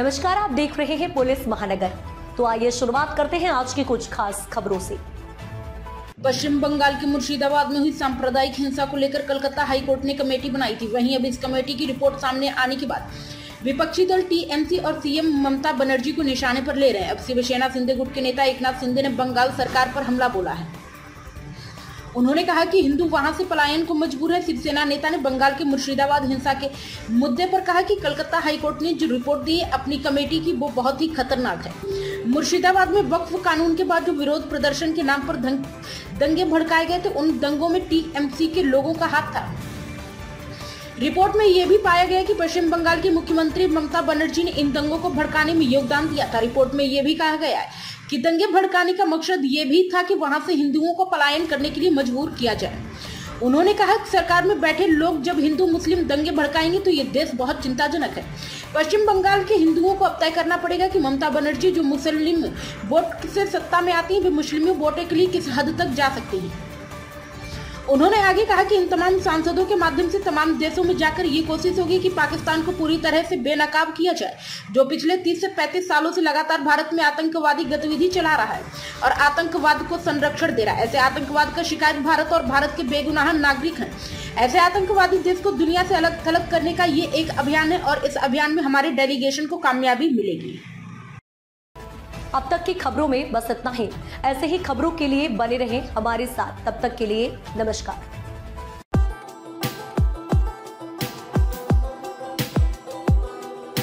नमस्कार, आप देख रहे हैं पुलिस महानगर। तो आइए शुरुआत करते हैं आज की कुछ खास खबरों से। पश्चिम बंगाल के मुर्शिदाबाद में हुई सांप्रदायिक हिंसा को लेकर कलकत्ता हाईकोर्ट ने कमेटी बनाई थी। वहीं अब इस कमेटी की रिपोर्ट सामने आने के बाद विपक्षी दल टीएमसी और सीएम ममता बनर्जी को निशाने पर ले रहे हैं। अब शिवसेना शिंदे गुट के नेता एकनाथ शिंदे ने बंगाल सरकार पर हमला बोला है। उन्होंने कहा कि हिंदू वहां से पलायन को मजबूर है। शिवसेना नेता ने बंगाल के मुर्शिदाबाद हिंसा के मुद्दे पर कहा कि कलकत्ता हाईकोर्ट ने जो रिपोर्ट दी है अपनी कमेटी की, वो बहुत ही खतरनाक है। मुर्शिदाबाद में वक्फ कानून के बाद जो विरोध प्रदर्शन के नाम पर दंगे भड़काए गए थे, उन दंगों में टीएमसी के लोगों का हाथ था। रिपोर्ट में यह भी पाया गया कि पश्चिम बंगाल की मुख्यमंत्री ममता बनर्जी ने इन दंगों को भड़काने में योगदान दिया था। रिपोर्ट में यह भी कहा गया है कि दंगे भड़काने का मकसद ये भी था कि वहां से हिंदुओं को पलायन करने के लिए मजबूर किया जाए। उन्होंने कहा कि सरकार में बैठे लोग जब हिंदू मुस्लिम दंगे भड़काएंगे तो ये देश बहुत चिंताजनक है। पश्चिम बंगाल के हिंदुओं को अब तय करना पड़ेगा कि ममता बनर्जी जो मुस्लिम वोट से सत्ता में आती है, वे मुस्लिम वोटों के लिए किस हद तक जा सकती है। उन्होंने आगे कहा कि इन तमाम सांसदों के माध्यम से तमाम देशों में जाकर ये कोशिश होगी कि पाकिस्तान को पूरी तरह से बेनकाब किया जाए, जो पिछले 30 से 35 सालों से लगातार भारत में आतंकवादी गतिविधि चला रहा है और आतंकवाद को संरक्षण दे रहा है। ऐसे आतंकवाद का शिकार भारत और भारत के बेगुनाह नागरिक हैं। ऐसे आतंकवादी देश को दुनिया से अलग थलग करने का ये एक अभियान है और इस अभियान में हमारे डेलीगेशन को कामयाबी मिलेगी। अब तक की खबरों में बस इतना ही। ऐसे ही खबरों के लिए बने रहें हमारे साथ। तब तक के लिए नमस्कार।